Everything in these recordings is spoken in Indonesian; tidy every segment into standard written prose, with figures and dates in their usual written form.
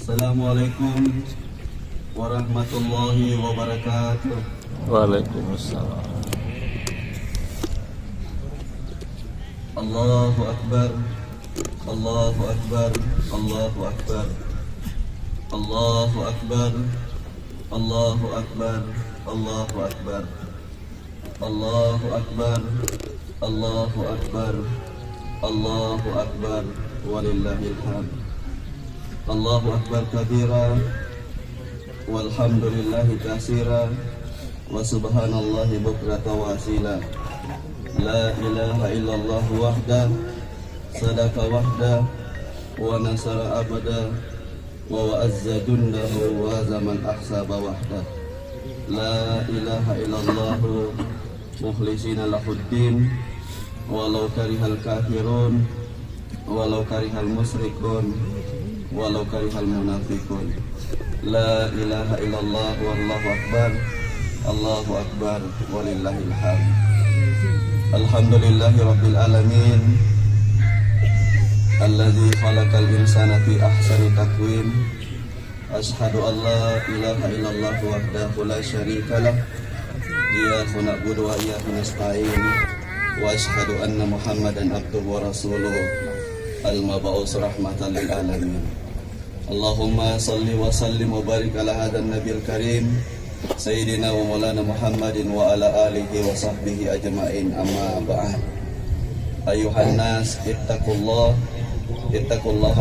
Assalamualaikum warahmatullahi wabarakatuh. Waalaikumsalam. Allahu Akbar, Allahu Akbar, Allahu Akbar, Allahu Akbar, Allahu Akbar, Allahu Akbar, Allahu Akbar, Allahu Akbar, Allahu Akbar, walillahil hamd. Allahu Akbar kabira, walhamdulillahi katsira, wa subhanallahi bukrata wa asila. La ilaha illallah wahda, sadaka wahda, wa nasara abada, wa wa'azza jundahu wa zaman ahsaba wahda. La ilaha illallah mukhlisina lahuddin, walau karihal kafirun, walau karihal musyrikun, walau karihal munafiqun. La ilaha illallah wallahu akbar, Allahu akbar, walillahil hamd. Alhamdulillahi rabbil alamin, alladzi khalaqal insana fi ahsani taqwim. Ashhadu an la ilaha illallah wahdahu la syarika lah, iyyahu na'budu wa iyyahu nasta'in, wa ashhadu anna Muhammadan abduhu wa rasuluhu al-mab'us rahmatan lil alamin. Allahumma salli wa sallim wa barik ala hadan nabiyil karim Sayyidina wa maulana Muhammadin wa ala alihi wa sahbihi ajma'in, amma ba'd. Ayuhan nas, ittaqullaha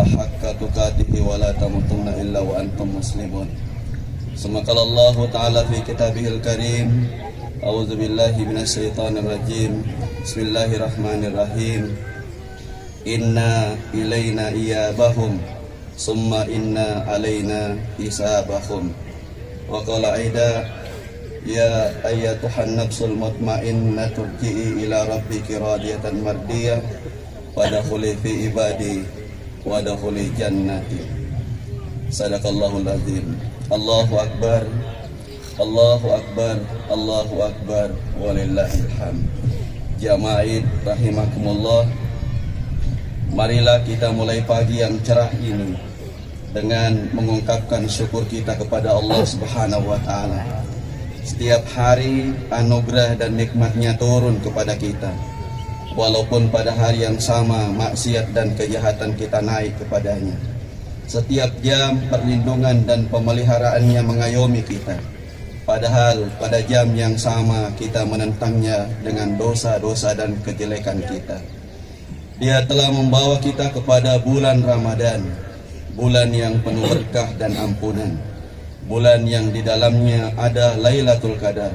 haqqa tuqatih wa la tamutunna illa wa antum muslimun. Sumaqala Allah ta'ala fi kitabihil karim, a'udzu billahi minasy syaithanir rajim. Bismillahirrahmanirrahim. Inna ilaina iyabahum summa inna alaina hisabahum. Wa qala aida ya ayyatuhan nafsul mutmainnatu irji'i ila rabbiki radiyatan mardiyah wadkhuli fi ibadi wadkhuli jannati. Sadaqallahul azim. Allahu akbar, Allahu akbar, Allahu akbar, walillahil hamd. Jamaah rahimakumullah, marilah kita mulai pagi yang cerah ini dengan mengungkapkan syukur kita kepada Allah Subhanahu wa taala. Setiap hari anugerah dan nikmatnya turun kepada kita. Walaupun pada hari yang sama maksiat dan kejahatan kita naik kepadanya. Setiap jam perlindungan dan pemeliharaannya mengayomi kita. Padahal pada jam yang sama kita menentangnya dengan dosa-dosa dan kejelekan kita. Dia telah membawa kita kepada bulan Ramadan, bulan yang penuh berkah dan ampunan, bulan yang di dalamnya ada Lailatul Qadar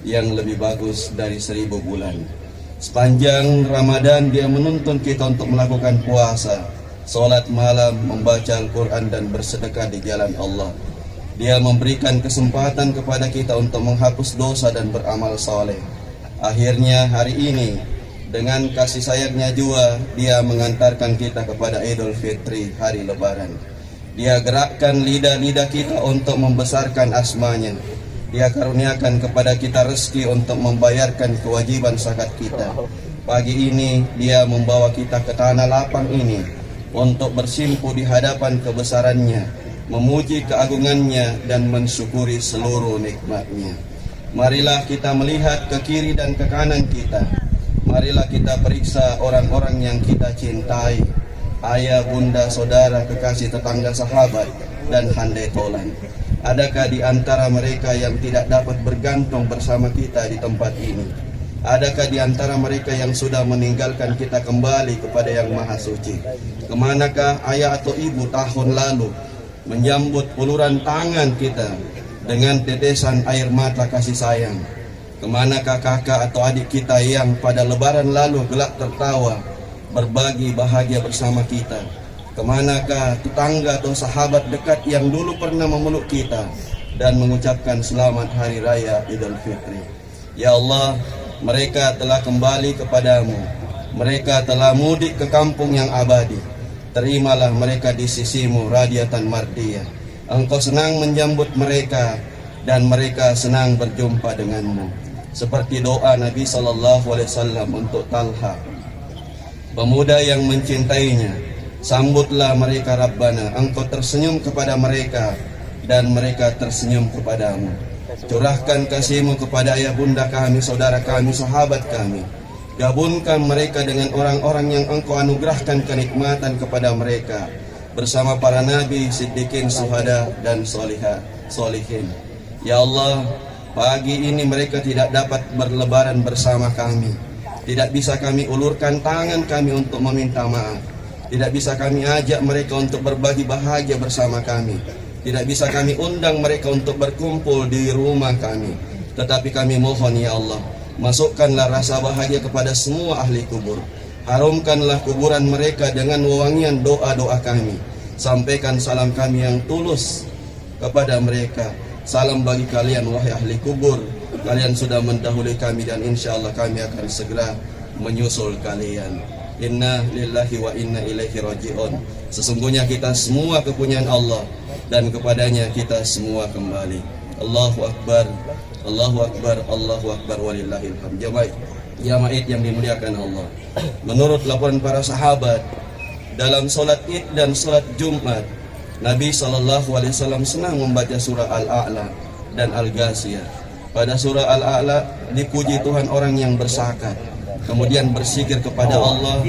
yang lebih bagus dari 1000 bulan. Sepanjang Ramadan dia menuntun kita untuk melakukan puasa, sholat malam, membaca Al-Quran dan bersedekah di jalan Allah. Dia memberikan kesempatan kepada kita untuk menghapus dosa dan beramal soleh. Akhirnya hari ini dengan kasih sayangnya jua dia mengantarkan kita kepada Idul Fitri, hari Lebaran. Dia gerakkan lidah-lidah kita untuk membesarkan asmanya. Dia karuniakan kepada kita rezeki untuk membayarkan kewajiban zakat kita. Pagi ini dia membawa kita ke tanah lapang ini untuk bersimpu di hadapan kebesarannya, memuji keagungannya dan mensyukuri seluruh nikmatnya. Marilah kita melihat ke kiri dan ke kanan kita. Marilah kita periksa orang-orang yang kita cintai, ayah, bunda, saudara, kekasih, tetangga, sahabat, dan handai tolan. Adakah di antara mereka yang tidak dapat bergantung bersama kita di tempat ini? Adakah di antara mereka yang sudah meninggalkan kita kembali kepada Yang Maha Suci? Kemanakah ayah atau ibu tahun lalu menyambut uluran tangan kita dengan tetesan air mata kasih sayang? Kemanakah kakak atau adik kita yang pada lebaran lalu gelak tertawa, berbagi bahagia bersama kita? Kemanakah tetangga atau sahabat dekat yang dulu pernah memeluk kita dan mengucapkan selamat Hari Raya Idul Fitri? Ya Allah, mereka telah kembali kepadamu. Mereka telah mudik ke kampung yang abadi. Terimalah mereka di sisimu radiyatan mardiyah. Engkau senang menyambut mereka dan mereka senang berjumpa denganmu. Seperti doa Nabi SAW untuk Talha, pemuda yang mencintainya, Sambutlah mereka Rabbana, Engkau tersenyum kepada mereka dan mereka tersenyum kepadamu. Curahkan kasih-Mu kepada ayah bunda kami, saudara kami, sahabat kami. Gabungkan mereka dengan orang-orang yang Engkau anugerahkan kenikmatan kepada mereka, bersama para nabi, siddiqin, syuhada dan solihin. Ya Allah, pagi ini mereka tidak dapat berlebaran bersama kami. Tidak bisa kami ulurkan tangan kami untuk meminta maaf. Tidak bisa kami ajak mereka untuk berbagi bahagia bersama kami. Tidak bisa kami undang mereka untuk berkumpul di rumah kami. Tetapi kami mohon ya Allah, masukkanlah rasa bahagia kepada semua ahli kubur. Harumkanlah kuburan mereka dengan wewangian doa-doa kami. Sampaikan salam kami yang tulus kepada mereka. Salam bagi kalian wahai ahli kubur. Kalian sudah mendahului kami dan insya Allah kami akan segera menyusul kalian. Inna lillahi wa inna ilaihi raji'un. Sesungguhnya kita semua kepunyaan Allah dan kepadanya kita semua kembali. Allahu Akbar, Allahu Akbar, Allahu Akbar, walillahil hamd. Jamaah yang dimuliakan Allah. Menurut laporan para sahabat, dalam solat Id dan solat Jumat, Nabi SAW senang membaca surah Al-A'la dan Al-Ghashiyah. Pada surah Al-A'la dipuji Tuhan orang yang bersakat, kemudian berzikir kepada Allah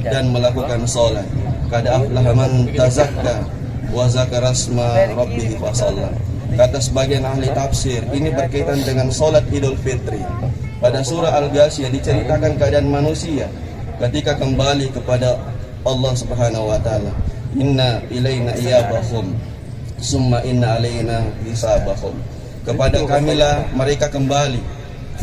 dan melakukan solat. Qad aflaha man tazakka wa zakara asma rabbih fasalla. Kata sebagian ahli tafsir, ini berkaitan dengan solat Idul Fitri. Pada surah Al-Ghashiyah diceritakan keadaan manusia ketika kembali kepada Allah Subhanahu wa taala. Inna ilaina iyabahum summa inna alaina hisabahum. Kepada kamilah mereka kembali.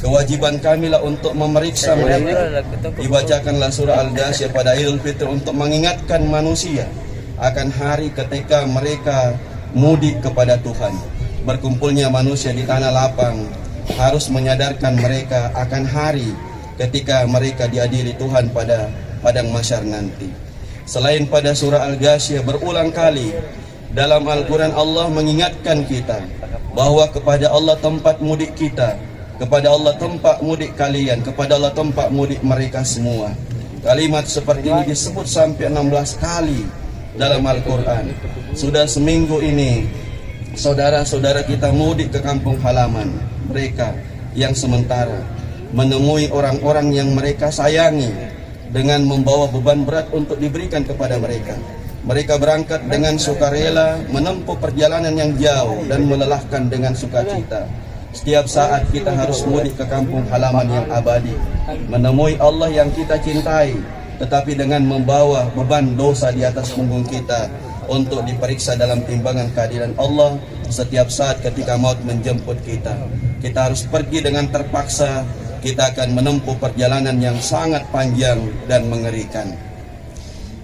Kewajiban kamilah untuk memeriksa mereka. Dibacakanlah surah Al-Ghashiyah pada Idul Fitri untuk mengingatkan manusia akan hari ketika mereka mudik kepada Tuhan. Berkumpulnya manusia di tanah lapang harus menyadarkan mereka akan hari ketika mereka diadili Tuhan pada padang mahsyar nanti. Selain pada surah Al-Ghashiyah, berulang kali dalam Al-Quran Allah mengingatkan kita bahwa kepada Allah tempat mudik kita, kepada Allah tempat mudik kalian, kepada Allah tempat mudik mereka semua. Kalimat seperti ini disebut sampai 16 kali dalam Al-Quran. Sudah seminggu ini saudara-saudara kita mudik ke kampung halaman mereka yang sementara, menemui orang-orang yang mereka sayangi dengan membawa beban berat untuk diberikan kepada mereka. Mereka berangkat dengan sukarela, menempuh perjalanan yang jauh dan melelahkan dengan sukacita. Setiap saat kita harus mudik ke kampung halaman yang abadi, menemui Allah yang kita cintai, tetapi dengan membawa beban dosa di atas punggung kita untuk diperiksa dalam timbangan keadilan Allah setiap saat ketika maut menjemput kita. Kita harus pergi dengan terpaksa. Kita akan menempuh perjalanan yang sangat panjang dan mengerikan.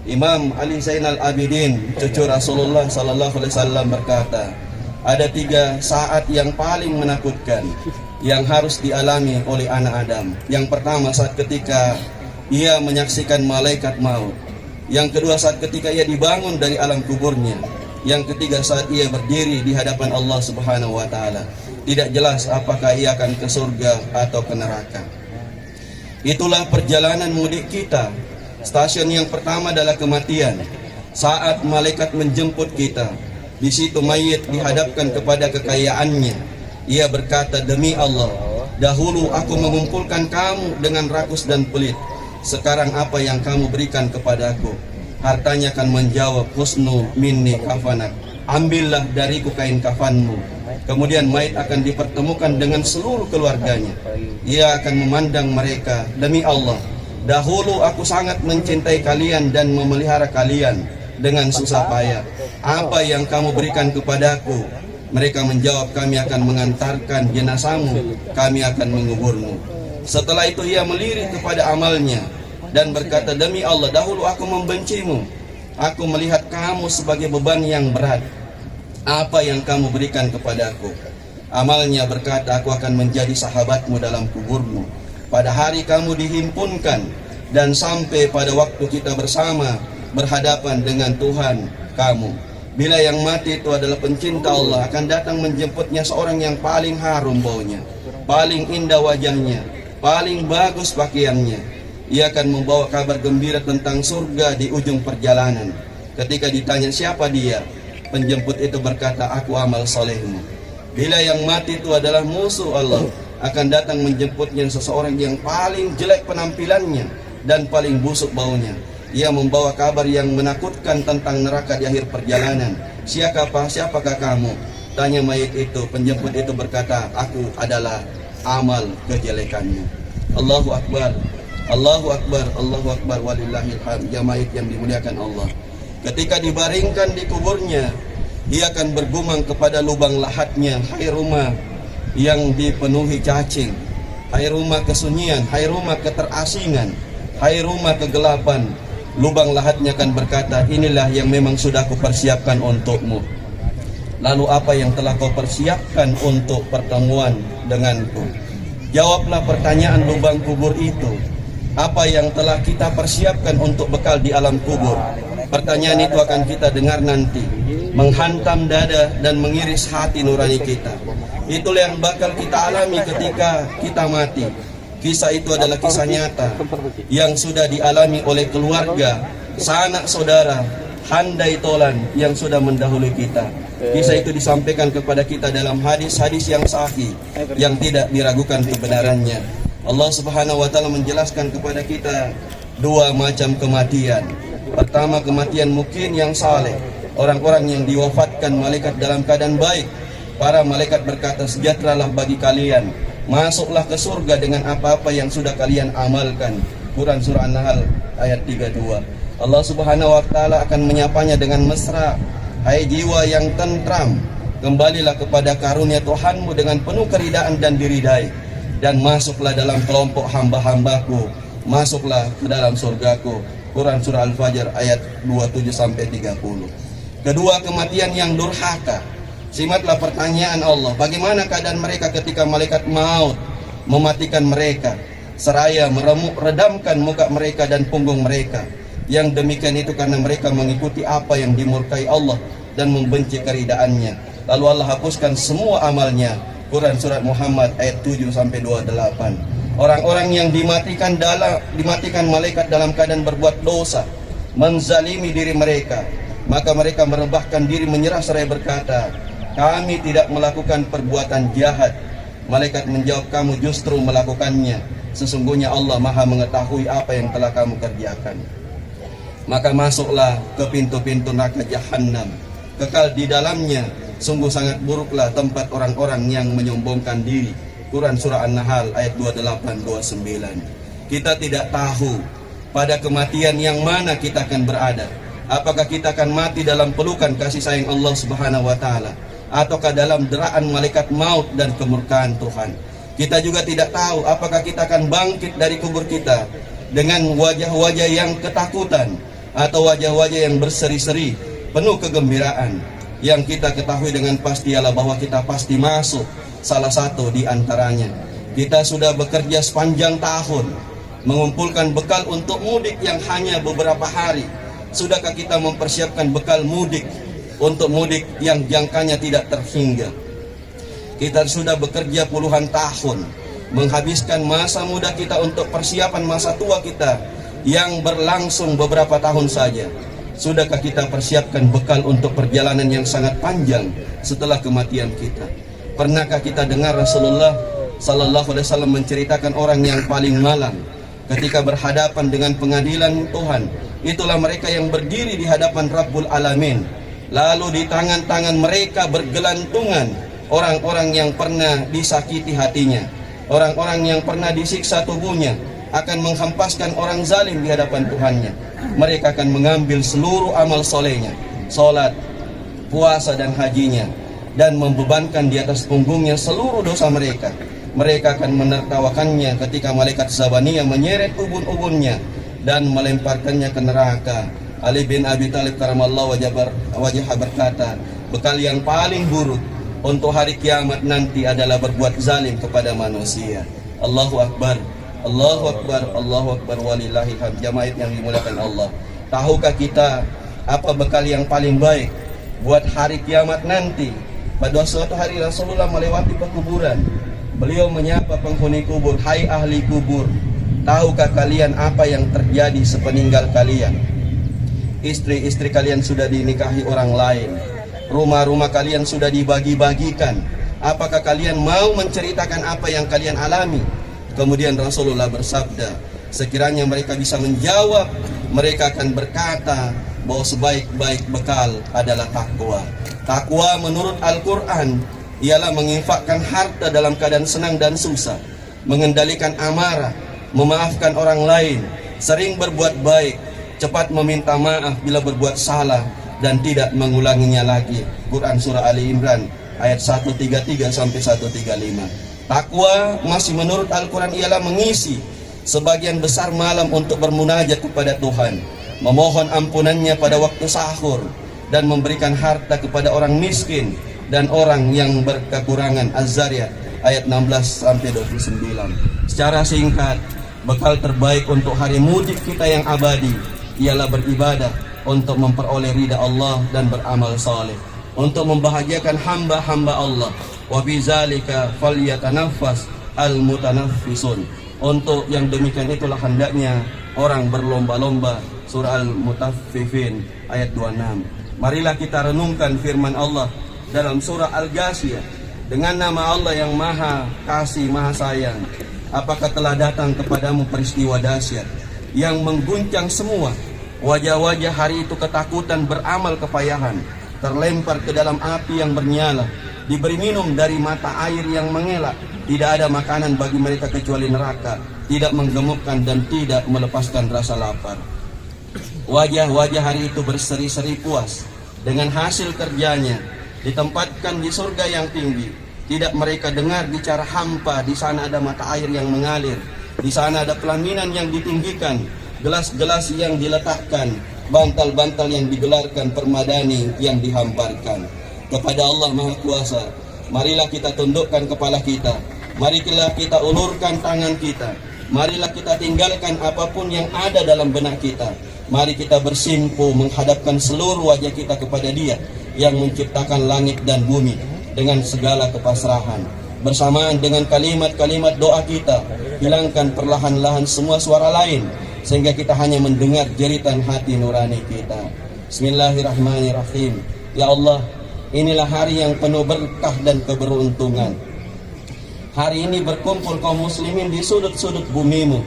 Imam Ali Zainal Abidin, cucu Rasulullah SAW berkata, ada 3 saat yang paling menakutkan yang harus dialami oleh anak Adam. Yang pertama saat ketika ia menyaksikan malaikat maut. Yang kedua saat ketika ia dibangun dari alam kuburnya. Yang ketiga saat ia berdiri di hadapan Allah Subhanahu wa taala. Tidak jelas apakah ia akan ke surga atau ke neraka. Itulah perjalanan mudik kita. Stasiun yang pertama adalah kematian. Saat malaikat menjemput kita, di situ mayit dihadapkan kepada kekayaannya. Ia berkata, demi Allah, dahulu aku mengumpulkan kamu dengan rakus dan pelit. Sekarang apa yang kamu berikan kepadaku? Hartanya akan menjawab, husnu minni kafanak. Ambillah dariku kain kafanmu. Kemudian mayit akan dipertemukan dengan seluruh keluarganya. Ia akan memandang mereka, demi Allah, dahulu aku sangat mencintai kalian dan memelihara kalian dengan susah payah. Apa yang kamu berikan kepadaku? Mereka menjawab, kami akan mengantarkan jenazahmu, kami akan menguburmu. Setelah itu ia melirik kepada amalnya dan berkata, demi Allah, dahulu aku membencimu. Aku melihat kamu sebagai beban yang berat. Apa yang kamu berikan kepadaku? Amalnya berkata, aku akan menjadi sahabatmu dalam kuburmu pada hari kamu dihimpunkan dan sampai pada waktu kita bersama berhadapan dengan Tuhan kamu. Bila yang mati itu adalah pencinta Allah, akan datang menjemputnya seorang yang paling harum baunya, paling indah wajahnya, paling bagus pakaiannya. Ia akan membawa kabar gembira tentang surga di ujung perjalanan. Ketika ditanya siapa dia, penjemput itu berkata, aku amal solehmu. Bila yang mati itu adalah musuh Allah, akan datang menjemputnya seseorang yang paling jelek penampilannya dan paling busuk baunya. Ia membawa kabar yang menakutkan tentang neraka di akhir perjalanan. Siapakah kamu? Tanya mayit itu. Penjemput itu berkata, aku adalah amal kejelekanmu. Allahu Akbar, Allahu Akbar, Allahu Akbar, walillahil hamd. Ya mayit yang dimuliakan Allah, ketika dibaringkan di kuburnya, dia akan bergumam kepada lubang lahatnya, hai rumah yang dipenuhi cacing, hai rumah kesunyian, hai rumah keterasingan, hai rumah kegelapan. Lubang lahatnya akan berkata, inilah yang memang sudah kupersiapkan untukmu. Lalu apa yang telah kau persiapkan untuk pertemuan denganku? Jawablah pertanyaan lubang kubur itu. Apa yang telah kita persiapkan untuk bekal di alam kubur? Pertanyaan itu akan kita dengar nanti, menghantam dada dan mengiris hati nurani kita. Itulah yang bakal kita alami ketika kita mati. Kisah itu adalah kisah nyata yang sudah dialami oleh keluarga, sanak saudara, handai tolan yang sudah mendahului kita. Kisah itu disampaikan kepada kita dalam hadis-hadis yang sahih, yang tidak diragukan kebenarannya. Allah Subhanahu wa Ta'ala menjelaskan kepada kita dua macam kematian. Pertama, kematian mungkin yang saleh, orang-orang yang diwafatkan malaikat dalam keadaan baik. Para malaikat berkata, sejahteralah bagi kalian, masuklah ke surga dengan apa-apa yang sudah kalian amalkan. Quran surah An-Nahl ayat 32. Allah Subhanahu wa Ta'ala akan menyapanya dengan mesra, hai jiwa yang tentram, kembalilah kepada karunia Tuhanmu dengan penuh keridaan dan diridai, dan masuklah dalam kelompok hamba-hambaku, masuklah ke dalam surgaku. Quran surah Al-Fajr ayat 27-30. Kedua, kematian yang durhaka. Simaklah pertanyaan Allah, bagaimana keadaan mereka ketika malaikat maut mematikan mereka, seraya meredamkan muka mereka dan punggung mereka. Yang demikian itu karena mereka mengikuti apa yang dimurkai Allah dan membenci keridaannya. Lalu Allah hapuskan semua amalnya. Quran surat Muhammad ayat 7-28. Orang-orang yang dimatikan malaikat dalam keadaan berbuat dosa, menzalimi diri mereka, maka mereka merebahkan diri menyerah seraya berkata, kami tidak melakukan perbuatan jahat. Malaikat menjawab, kamu justru melakukannya. Sesungguhnya Allah Maha mengetahui apa yang telah kamu kerjakan. Maka masuklah ke pintu-pintu neraka Jahannam, kekal di dalamnya. Sungguh sangat buruklah tempat orang-orang yang menyombongkan diri. Quran surah An-Nahl ayat 28-29. Kita tidak tahu pada kematian yang mana kita akan berada. Apakah kita akan mati dalam pelukan kasih sayang Allah Subhanahu wa Ta'ala, ataukah dalam deraan malaikat maut dan kemurkaan Tuhan. Kita juga tidak tahu apakah kita akan bangkit dari kubur kita dengan wajah-wajah yang ketakutan atau wajah-wajah yang berseri-seri penuh kegembiraan. Yang kita ketahui dengan pasti ialah bahwa kita pasti masuk salah satu di antaranya. Kita sudah bekerja sepanjang tahun mengumpulkan bekal untuk mudik yang hanya beberapa hari. Sudahkah kita mempersiapkan bekal mudik untuk mudik yang jangkanya tidak terhingga? Kita sudah bekerja puluhan tahun, menghabiskan masa muda kita untuk persiapan masa tua kita yang berlangsung beberapa tahun saja. Sudahkah kita persiapkan bekal untuk perjalanan yang sangat panjang setelah kematian kita? Pernahkah kita dengar Rasulullah Sallallahu Alaihi Wasallam menceritakan orang yang paling malang ketika berhadapan dengan pengadilan Tuhan? Itulah mereka yang berdiri di hadapan Rabbul Alamin. Lalu di tangan-tangan mereka bergelantungan orang-orang yang pernah disakiti hatinya, orang-orang yang pernah disiksa tubuhnya, akan menghempaskan orang zalim di hadapan Tuhannya. Mereka akan mengambil seluruh amal solehnya, sholat, puasa dan hajinya, dan membebankan di atas punggungnya seluruh dosa mereka. Mereka akan menertawakannya ketika malaikat Zabaniyah menyeret ubun-ubunnya dan melemparkannya ke neraka. Ali bin Abi Thalib karamallahu wajhah berkata, bekal yang paling buruk untuk hari kiamat nanti adalah berbuat zalim kepada manusia. Allahu Akbar, Allahu Akbar, Allahu Akbar, walillahil hamd. Jamaah yang dimuliakan Allah, tahukah kita apa bekal yang paling baik buat hari kiamat nanti? Pada suatu hari Rasulullah melewati pekuburan. Beliau menyapa penghuni kubur, hai ahli kubur, tahukah kalian apa yang terjadi sepeninggal kalian? istri-istri kalian sudah dinikahi orang lain, rumah-rumah kalian sudah dibagi-bagikan. Apakah kalian mau menceritakan apa yang kalian alami? Kemudian Rasulullah bersabda, sekiranya mereka bisa menjawab, mereka akan berkata bahwa sebaik-baik bekal adalah takwa. Takwa menurut Al-Quran ialah menginfakkan harta dalam keadaan senang dan susah, mengendalikan amarah, memaafkan orang lain, sering berbuat baik, cepat meminta maaf bila berbuat salah, dan tidak mengulanginya lagi. Quran Surah Ali Imran ayat 133 sampai 135. Takwa masih menurut Al-Quran ialah mengisi sebagian besar malam untuk bermunajat kepada Tuhan, memohon ampunannya pada waktu sahur, dan memberikan harta kepada orang miskin dan orang yang berkekurangan. Az-Zariyat ayat 16 sampai 29. Secara singkat, bekal terbaik untuk hari mudik kita yang abadi ialah beribadah untuk memperoleh ridha Allah dan beramal saleh, untuk membahagiakan hamba-hamba Allah. Wa fi zalika falyatanaffas al-mutanaffisun. Untuk yang demikian itulah hendaknya orang berlomba-lomba. Surah Al-Mutaffifin ayat 26. Marilah kita renungkan firman Allah dalam surah Al-Ghashiyah. Dengan nama Allah yang Maha Kasih, Maha Sayang, apakah telah datang kepadamu peristiwa dahsyat yang mengguncang semua? Wajah-wajah hari itu ketakutan, beramal kepayahan, terlempar ke dalam api yang bernyala, diberi minum dari mata air yang mengelak. Tidak ada makanan bagi mereka kecuali neraka, tidak menggemukkan dan tidak melepaskan rasa lapar. Wajah-wajah hari itu berseri-seri puas dengan hasil kerjanya, ditempatkan di surga yang tinggi. Tidak mereka dengar bicara hampa. Di sana ada mata air yang mengalir, di sana ada pelaminan yang ditinggikan, gelas-gelas yang diletakkan, bantal-bantal yang digelarkan, permadani yang dihamparkan. Kepada Allah Maha Kuasa, marilah kita tundukkan kepala kita, marilah kita ulurkan tangan kita, marilah kita tinggalkan apapun yang ada dalam benak kita. Mari kita bersimpu menghadapkan seluruh wajah kita kepada Dia yang menciptakan langit dan bumi dengan segala kepasrahan. Bersamaan dengan kalimat-kalimat doa kita, hilangkan perlahan-lahan semua suara lain, sehingga kita hanya mendengar jeritan hati nurani kita. Bismillahirrahmanirrahim. Ya Allah, inilah hari yang penuh berkah dan keberuntungan. Hari ini berkumpul kaum muslimin di sudut-sudut bumimu.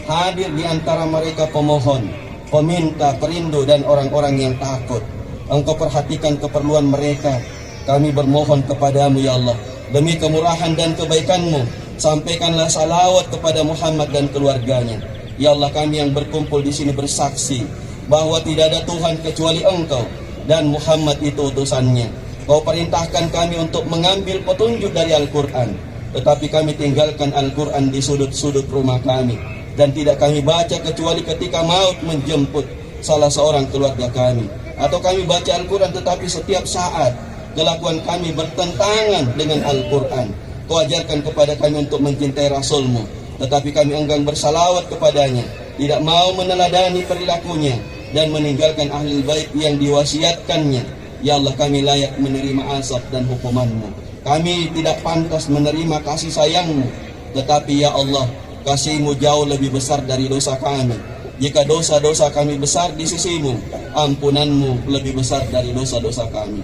Hadir di antara mereka pemohon, peminta, perindu, dan orang-orang yang takut. Engkau perhatikan keperluan mereka. Kami bermohon kepadamu ya Allah, demi kemurahan dan kebaikanmu, sampaikanlah salawat kepada Muhammad dan keluarganya. Ya Allah, kami yang berkumpul di sini bersaksi bahwa tidak ada Tuhan kecuali Engkau, dan Muhammad itu utusannya. Kau perintahkan kami untuk mengambil petunjuk dari Al-Quran, tetapi kami tinggalkan Al-Quran di sudut-sudut rumah kami, dan tidak kami baca kecuali ketika maut menjemput salah seorang keluarga kami. Atau kami baca Al-Quran tetapi setiap saat kelakuan kami bertentangan dengan Al-Quran. Kau ajarkan kepada kami untuk mencintai Rasul-Mu, tetapi kami enggan bersalawat kepadanya, tidak mau meneladani perilakunya, dan meninggalkan ahli bait yang diwasiatkannya. Ya Allah, kami layak menerima azab dan hukuman-Mu. Kami tidak pantas menerima kasih sayang-Mu, tetapi ya Allah, kasih-Mu jauh lebih besar dari dosa kami. Jika dosa-dosa kami besar di sisi-Mu, ampunan-Mu lebih besar dari dosa-dosa kami.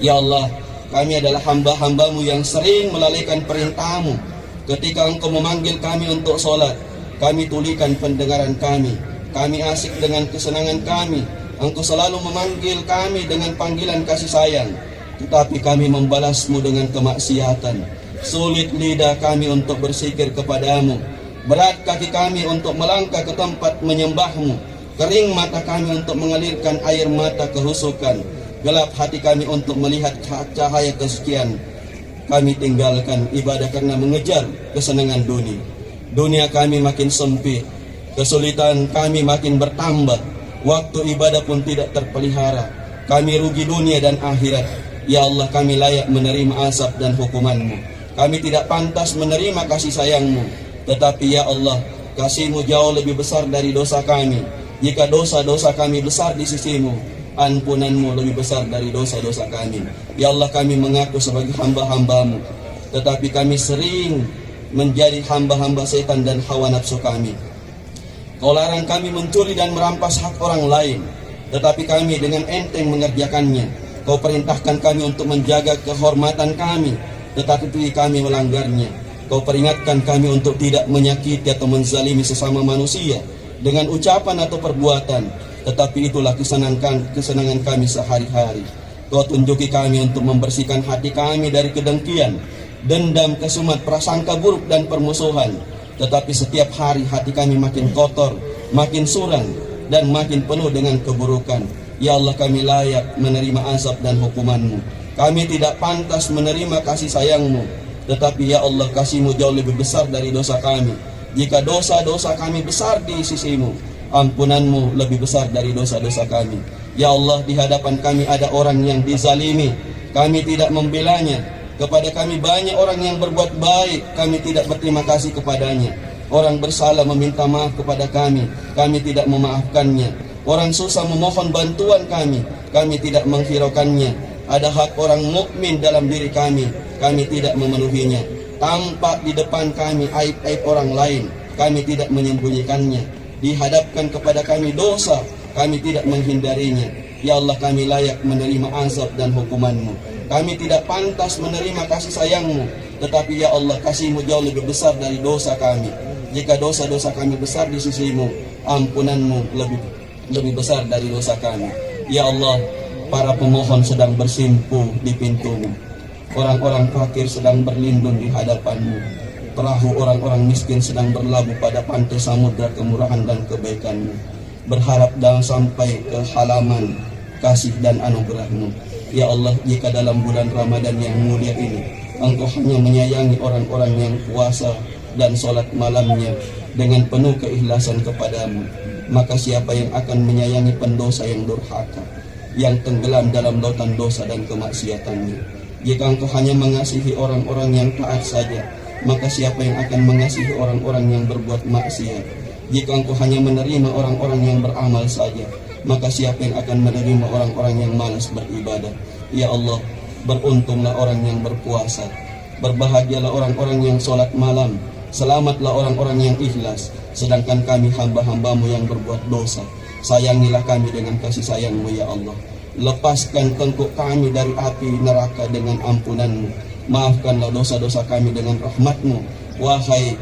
Ya Allah, kami adalah hamba-hamba-Mu yang sering melalaikan perintah-Mu. Ketika Engkau memanggil kami untuk sholat, kami tulikan pendengaran kami. Kami asik dengan kesenangan kami. Engkau selalu memanggil kami dengan panggilan kasih sayang, tetapi kami membalasmu dengan kemaksiatan. Sulit lidah kami untuk berzikir kepadamu, berat kaki kami untuk melangkah ke tempat menyembahmu, kering mata kami untuk mengalirkan air mata kehusukan, gelap hati kami untuk melihat cahaya kesucian. Kami tinggalkan ibadah karena mengejar kesenangan dunia. Dunia kami makin sempit, kesulitan kami makin bertambah, waktu ibadah pun tidak terpelihara. Kami rugi dunia dan akhirat. Ya Allah, kami layak menerima azab dan hukuman-Mu. Kami tidak pantas menerima kasih sayang-Mu, tetapi ya Allah, kasih-Mu jauh lebih besar dari dosa kami. Jika dosa-dosa kami besar di sisi-Mu, ampunan-Mu lebih besar dari dosa-dosa kami. Ya Allah, kami mengaku sebagai hamba-hamba-Mu, tetapi kami sering menjadi hamba-hamba setan dan hawa nafsu kami. Kau larang kami mencuri dan merampas hak orang lain. tetapi kami dengan enteng mengerjakannya. Kau perintahkan kami untuk menjaga kehormatan kami, tetapi kami melanggarnya. Kau peringatkan kami untuk tidak menyakiti atau menzalimi sesama manusia dengan ucapan atau perbuatan, tetapi itulah kesenangan kami sehari-hari. Kau tunjuki kami untuk membersihkan hati kami dari kedengkian, dendam, kesumat, prasangka buruk dan permusuhan. Tetapi setiap hari hati kami makin kotor, makin suram, dan makin penuh dengan keburukan. Ya Allah, kami layak menerima azab dan hukuman-Mu. Kami tidak pantas menerima kasih sayang-Mu. Tetapi ya Allah, kasih-Mu jauh lebih besar dari dosa kami. Jika dosa-dosa kami besar di sisi-Mu, ampunan-Mu lebih besar dari dosa-dosa kami. Ya Allah, di hadapan kami ada orang yang dizalimi, kami tidak membelanya. Kepada kami banyak orang yang berbuat baik, kami tidak berterima kasih kepadanya. Orang bersalah meminta maaf kepada kami tidak memaafkannya. Orang susah memohon bantuan kami tidak menghiraukannya. Ada hak orang mukmin dalam diri kami tidak memenuhinya. Tampak di depan kami aib-aib orang lain, kami tidak menyembunyikannya. Dihadapkan kepada kami dosa, kami tidak menghindarinya. Ya Allah, kami layak menerima azab dan hukuman-Mu. Kami tidak pantas menerima kasih sayang-Mu, tetapi ya Allah, kasih-Mu jauh lebih besar dari dosa kami. Jika dosa-dosa kami besar di sisi-Mu, ampunan-Mu lebih besar dari dosa kami. Ya Allah, para pemohon sedang bersimpuh di pintu-Mu. Orang-orang fakir sedang berlindung di hadapan-Mu. Perahu orang-orang miskin sedang berlabuh pada pantai samudra kemurahan dan kebaikan-Mu, berharap dalam sampai ke halaman kasih dan anugerah-Mu. Ya Allah, jika dalam bulan Ramadan yang mulia ini Engkau hanya menyayangi orang-orang yang puasa dan sholat malamnya dengan penuh keikhlasan kepadamu, maka siapa yang akan menyayangi pendosa yang durhaka, yang tenggelam dalam lautan dosa dan kemaksiatannya? Jika Engkau hanya mengasihi orang-orang yang taat saja, maka siapa yang akan mengasihi orang-orang yang berbuat maksiat? Jika Engkau hanya menerima orang-orang yang beramal saja, maka siapa yang akan menerima orang-orang yang malas beribadah? Ya Allah, beruntunglah orang yang berpuasa, berbahagialah orang-orang yang sholat malam, selamatlah orang-orang yang ikhlas. Sedangkan kami hamba-hamba-Mu yang berbuat dosa, sayangilah kami dengan kasih sayang-Mu ya Allah. Lepaskan tengkuk kami dari api neraka dengan ampunan-Mu. Maafkanlah dosa-dosa kami dengan rahmat-Mu, wahai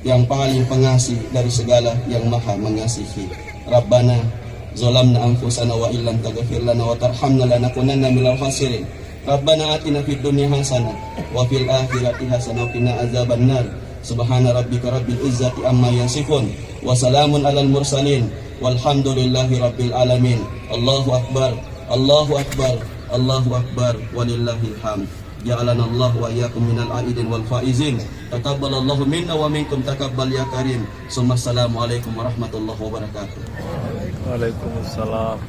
yang paling pengasih dari segala yang maha mengasihi. Rabbana zalamna anfusana wa illam taghfir lana wa tarhamna lanakunanna minal khasirin. Rabbana atina fid dunya hasanah wa fil akhirati hasanah wa qina azabannar. Subhana rabbika rabbil izzati amma yasifun wa salamun alal mursalin walhamdulillahi rabbil alamin. Allahu akbar, Allahu akbar, Allahu akbar, walillahil hamd. Ja'alana Allah wa iyyakum minal aidin wal faizin. Taqabbalallahu minna wa minkum taqabbal ya karim. Assalamualaikum warahmatullahi wabarakatuh. Waalaikumsalam.